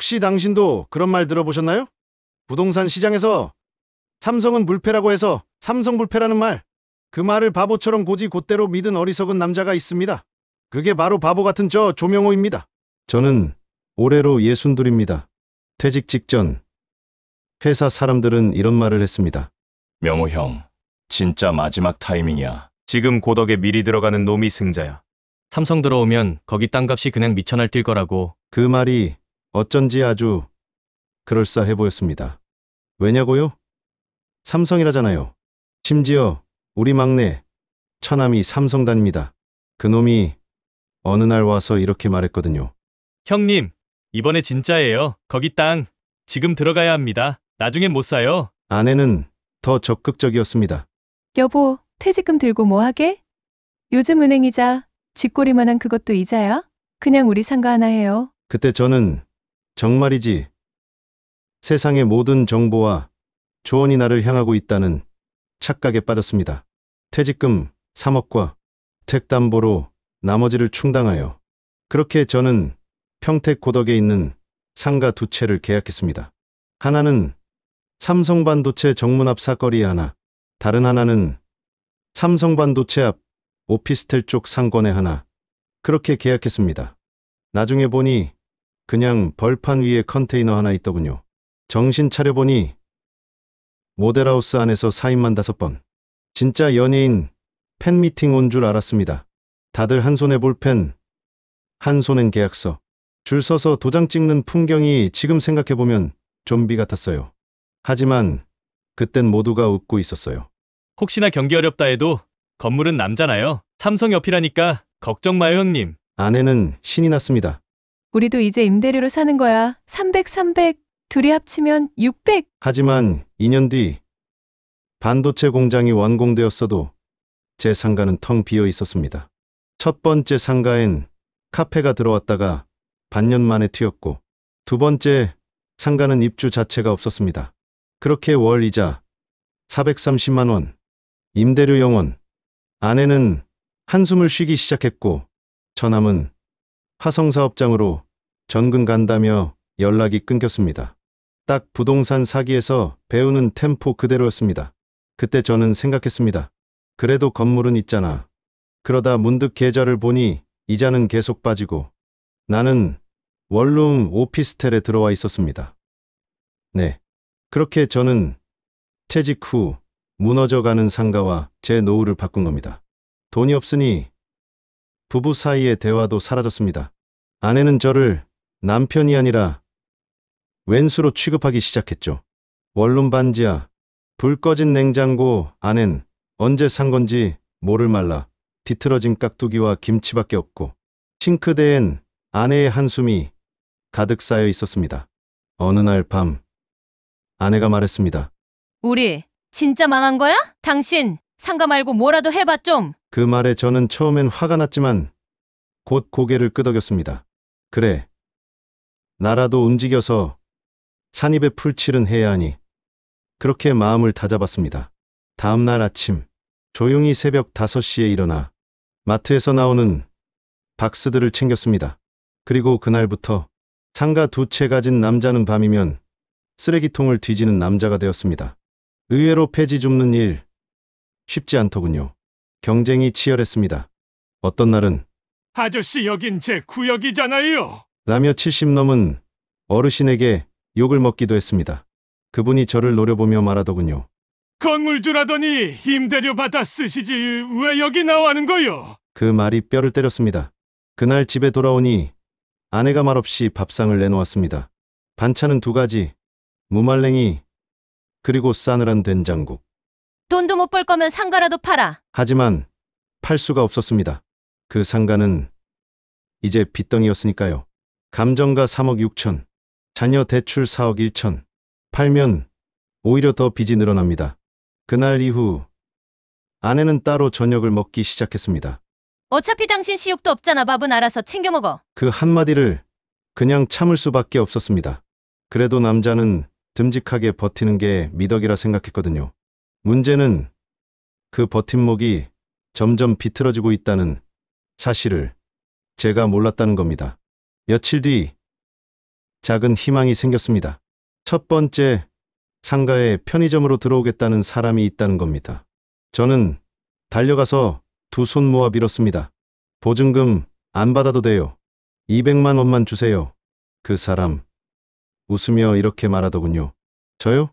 혹시 당신도 그런 말 들어보셨나요? 부동산 시장에서 삼성은 불패라고 해서 삼성불패라는 말. 그 말을 바보처럼 곧이곧대로 믿은 어리석은 남자가 있습니다. 그게 바로 바보 같은 저 조명호입니다. 저는 올해로 62입니다. 퇴직 직전 회사 사람들은 이런 말을 했습니다. 명호 형, 진짜 마지막 타이밍이야. 지금 고덕에 미리 들어가는 놈이 승자야. 삼성 들어오면 거기 땅값이 그냥 미쳐 날뛸 거라고. 그 말이 어쩐지 아주 그럴싸해 보였습니다. 왜냐고요? 삼성이라잖아요. 심지어 우리 막내 처남이 삼성단입니다. 그놈이 어느 날 와서 이렇게 말했거든요. 형님, 이번에 진짜예요. 거기 땅 지금 들어가야 합니다. 나중엔 못 사요. 아내는 더 적극적이었습니다. 여보, 퇴직금 들고 뭐 하게? 요즘 은행이자 쥐꼬리만한 그것도 이자야? 그냥 우리 상가 하나 해요. 그때 저는 정말이지 세상의 모든 정보와 조언이 나를 향하고 있다는 착각에 빠졌습니다. 퇴직금 3억과 택담보로 나머지를 충당하여 그렇게 저는 평택 고덕에 있는 상가 2채를 계약했습니다. 하나는 삼성반도체 정문 앞 사거리에 하나, 다른 하나는 삼성반도체 앞 오피스텔 쪽 상권에 하나. 그렇게 계약했습니다. 나중에 보니 그냥 벌판 위에 컨테이너 하나 있더군요. 정신 차려보니 모델하우스 안에서 4인만 5번. 진짜 연예인 팬미팅 온 줄 알았습니다. 다들 한 손에 볼펜, 한 손엔 계약서. 줄 서서 도장 찍는 풍경이 지금 생각해보면 좀비 같았어요. 하지만 그땐 모두가 웃고 있었어요. 혹시나 경기 어렵다 해도 건물은 남잖아요. 삼성 옆이라니까 걱정 마요, 형님. 아내는 신이 났습니다. 우리도 이제 임대료로 사는 거야. 300. 둘이 합치면 600. 하지만 2년 뒤 반도체 공장이 완공되었어도 제 상가는 텅 비어 있었습니다. 첫 번째 상가엔 카페가 들어왔다가 반년 만에 튀었고, 두 번째 상가는 입주 자체가 없었습니다. 그렇게 월 이자 430만 원, 임대료 0원. 아내는 한숨을 쉬기 시작했고, 처남은 화성사업장으로 전근 간다며 연락이 끊겼습니다. 딱 부동산 사기에서 배우는 템포 그대로였습니다. 그때 저는 생각했습니다. 그래도 건물은 있잖아. 그러다 문득 계좌를 보니 이자는 계속 빠지고 나는 원룸 오피스텔에 들어와 있었습니다. 네. 그렇게 저는 퇴직 후 무너져가는 상가와 제 노후를 바꾼 겁니다. 돈이 없으니 부부 사이의 대화도 사라졌습니다. 아내는 저를 남편이 아니라 왼수로 취급하기 시작했죠. 원룸 반지하, 불 꺼진 냉장고 안엔 언제 산 건지 모를 말라 뒤틀어진 깍두기와 김치밖에 없고, 싱크대엔 아내의 한숨이 가득 쌓여 있었습니다. 어느 날 밤 아내가 말했습니다. 우리 진짜 망한 거야? 당신 상가 말고 뭐라도 해봐 좀. 그 말에 저는 처음엔 화가 났지만 곧 고개를 끄덕였습니다. 그래, 나라도 움직여서 산입에 풀칠은 해야 하니. 그렇게 마음을 다잡았습니다. 다음 날 아침 조용히 새벽 5시에 일어나 마트에서 나오는 박스들을 챙겼습니다. 그리고 그날부터 상가 2채 가진 남자는 밤이면 쓰레기통을 뒤지는 남자가 되었습니다. 의외로 폐지 줍는 일 쉽지 않더군요. 경쟁이 치열했습니다. 어떤 날은 아저씨 여긴 제 구역이잖아요. 라며 70 넘은 어르신에게 욕을 먹기도 했습니다. 그분이 저를 노려보며 말하더군요. 건물주라더니 임대료 받아 쓰시지 왜 여기 나와는 거요? 그 말이 뼈를 때렸습니다. 그날 집에 돌아오니 아내가 말없이 밥상을 내놓았습니다. 반찬은 2가지, 무말랭이 그리고 싸늘한 된장국. 돈도 못 벌 거면 상가라도 팔아. 하지만 팔 수가 없었습니다. 그 상가는 이제 빚덩이였으니까요. 감정가 3억 6천, 자녀 대출 4억 1천. 팔면 오히려 더 빚이 늘어납니다. 그날 이후 아내는 따로 저녁을 먹기 시작했습니다. 어차피 당신 시욕도 없잖아. 밥은 알아서 챙겨 먹어. 그 한마디를 그냥 참을 수밖에 없었습니다. 그래도 남자는 듬직하게 버티는 게 미덕이라 생각했거든요. 문제는 그 버팀목이 점점 비틀어지고 있다는 사실을 제가 몰랐다는 겁니다. 며칠 뒤 작은 희망이 생겼습니다. 첫 번째, 상가에 편의점으로 들어오겠다는 사람이 있다는 겁니다. 저는 달려가서 두 손 모아 빌었습니다. 보증금 안 받아도 돼요. 200만 원만 주세요. 그 사람 웃으며 이렇게 말하더군요. 저요?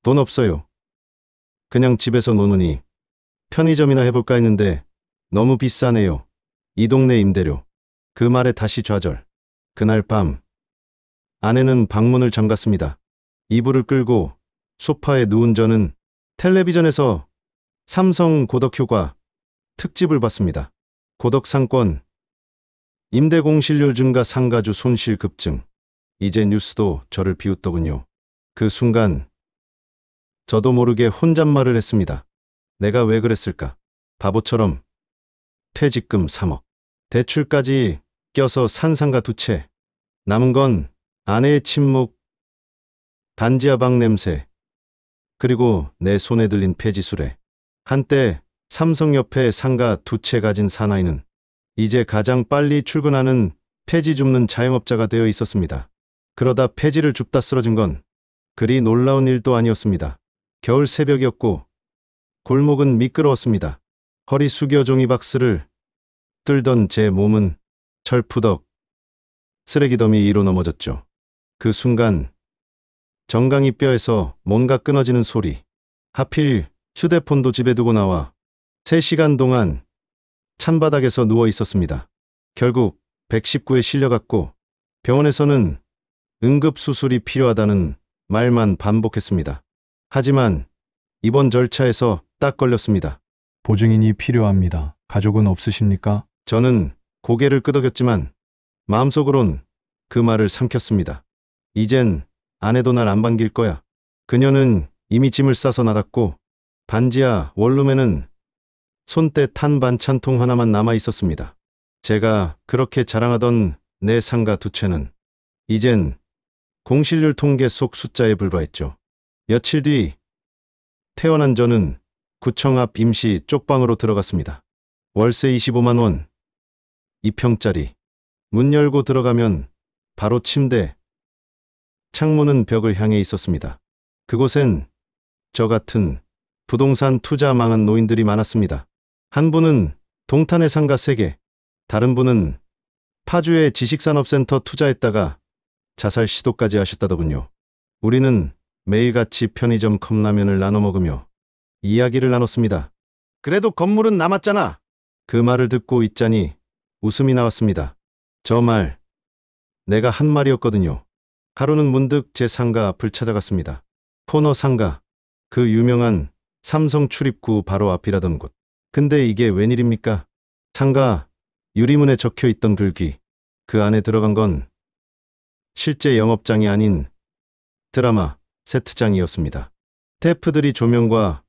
돈 없어요. 그냥 집에서 노느니 편의점이나 해볼까 했는데 너무 비싸네요. 이 동네 임대료. 그 말에 다시 좌절. 그날 밤 아내는 방문을 잠갔습니다. 이불을 끌고 소파에 누운 저는 텔레비전에서 삼성 고덕효과 특집을 봤습니다. 고덕 상권, 임대 공실률 증가, 상가주 손실 급증. 이제 뉴스도 저를 비웃더군요. 그 순간 저도 모르게 혼잣말을 했습니다. 내가 왜 그랬을까? 바보처럼 퇴직금 3억, 대출까지 껴서 산 상가 2채. 남은 건 아내의 침묵, 단지하방 냄새, 그리고 내 손에 들린 폐지수레. 한때 삼성 옆에 상가 2채 가진 사나이는 이제 가장 빨리 출근하는 폐지 줍는 자영업자가 되어 있었습니다. 그러다 폐지를 줍다 쓰러진 건 그리 놀라운 일도 아니었습니다. 겨울 새벽이었고 골목은 미끄러웠습니다. 허리 숙여 종이박스를 들던 제 몸은 철푸덕 쓰레기 더미 위로 넘어졌죠. 그 순간 정강이 뼈에서 뭔가 끊어지는 소리. 하필 휴대폰도 집에 두고 나와 3시간 동안 찬바닥에서 누워 있었습니다. 결국 119에 실려갔고 병원에서는 응급수술이 필요하다는 말만 반복했습니다. 하지만 이번 절차에서 딱 걸렸습니다. 보증인이 필요합니다. 가족은 없으십니까? 저는 고개를 끄덕였지만 마음속으론 그 말을 삼켰습니다. 이젠 아내도 날 안 반길 거야. 그녀는 이미 짐을 싸서 나갔고 반지하 원룸에는 손때 탄 반찬통 하나만 남아 있었습니다. 제가 그렇게 자랑하던 내 상가 2채는 이젠 공실률 통계 속 숫자에 불과했죠. 며칠 뒤 퇴원한 저는 구청 앞 임시 쪽방으로 들어갔습니다. 월세 25만 원, 2평짜리. 문 열고 들어가면 바로 침대. 창문은 벽을 향해 있었습니다. 그곳엔 저 같은 부동산 투자 망한 노인들이 많았습니다. 한 분은 동탄의 상가 3개, 다른 분은 파주의 지식산업센터 투자했다가 자살 시도까지 하셨다더군요. 우리는 매일같이 편의점 컵라면을 나눠 먹으며 이야기를 나눴습니다. 그래도 건물은 남았잖아. 그 말을 듣고 있자니 웃음이 나왔습니다. 저 말, 내가 한 말이었거든요. 하루는 문득 제 상가 앞을 찾아갔습니다. 포너 상가, 그 유명한 삼성 출입구 바로 앞이라던 곳. 근데 이게 웬일입니까? 상가 유리문에 적혀있던 글귀, 그 안에 들어간 건 실제 영업장이 아닌 드라마 세트장이었습니다. 스태프들이 조명과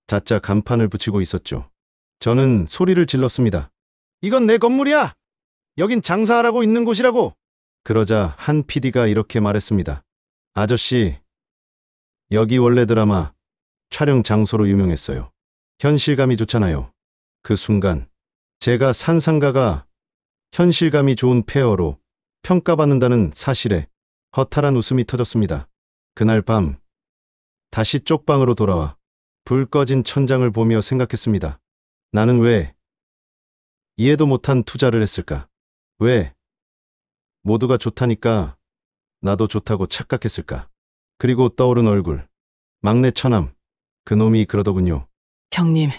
자짜 간판을 붙이고 있었죠. 저는 소리를 질렀습니다. 이건 내 건물이야! 여긴 장사하라고 있는 곳이라고! 그러자 한 PD가 이렇게 말했습니다. 아저씨, 여기 원래 드라마 촬영 장소로 유명했어요. 현실감이 좋잖아요. 그 순간 제가 산 상가가 현실감이 좋은 폐허로 평가받는다는 사실에 허탈한 웃음이 터졌습니다. 그날 밤 다시 쪽방으로 돌아와 불 꺼진 천장을 보며 생각했습니다. 나는 왜 이해도 못한 투자를 했을까? 왜 모두가 좋다니까 나도 좋다고 착각했을까? 그리고 떠오른 얼굴. 막내 처남. 그놈이 그러더군요. 형님,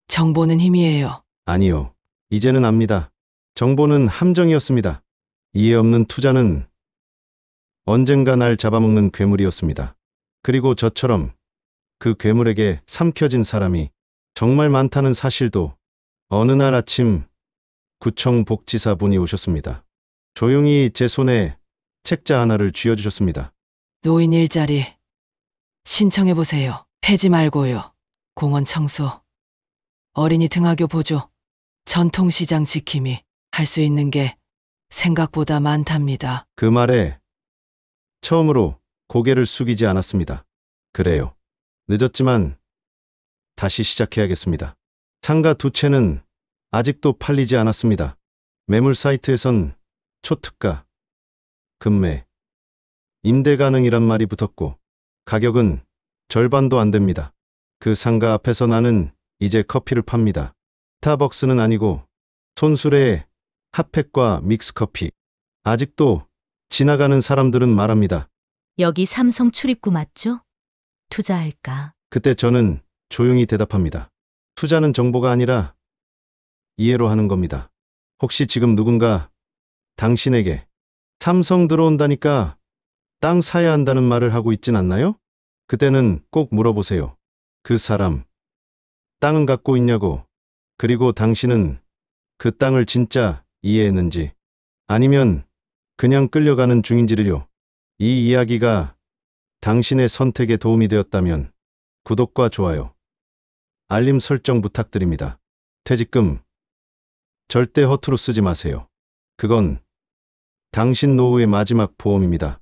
정보는 힘이에요. 아니요. 이제는 압니다. 정보는 함정이었습니다. 이해 없는 투자는 언젠가 날 잡아먹는 괴물이었습니다. 그리고 저처럼 그 괴물에게 삼켜진 사람이 정말 많다는 사실도. 어느 날 아침 구청 복지사 분이 오셨습니다. 조용히 제 손에 책자 하나를 쥐어주셨습니다. 노인 일자리 신청해보세요. 폐지 말고요. 공원 청소, 어린이 등하교 보조, 전통시장 지킴이 할 수 있는 게 생각보다 많답니다. 그 말에 처음으로 고개를 숙이지 않았습니다. 그래요. 늦었지만 다시 시작해야겠습니다. 상가 2채는 아직도 팔리지 않았습니다. 매물 사이트에선 초특가, 금매, 임대 가능이란 말이 붙었고 가격은 절반도 안 됩니다. 그 상가 앞에서 나는 이제 커피를 팝니다. 스타벅스는 아니고 손수레의 핫팩과 믹스커피. 아직도 지나가는 사람들은 말합니다. 여기 삼성 출입구 맞죠? 투자할까? 그때 저는 조용히 대답합니다. 투자는 정보가 아니라 이해로 하는 겁니다. 혹시 지금 누군가 당신에게 삼성 들어온다니까 땅 사야 한다는 말을 하고 있진 않나요? 그때는 꼭 물어보세요. 그 사람, 땅은 갖고 있냐고. 그리고 당신은 그 땅을 진짜 이해했는지 아니면 그냥 끌려가는 중인지를요. 이 이야기가 당신의 선택에 도움이 되었다면 구독과 좋아요, 알림 설정 부탁드립니다. 퇴직금 절대 허투루 쓰지 마세요. 그건 당신 노후의 마지막 보험입니다.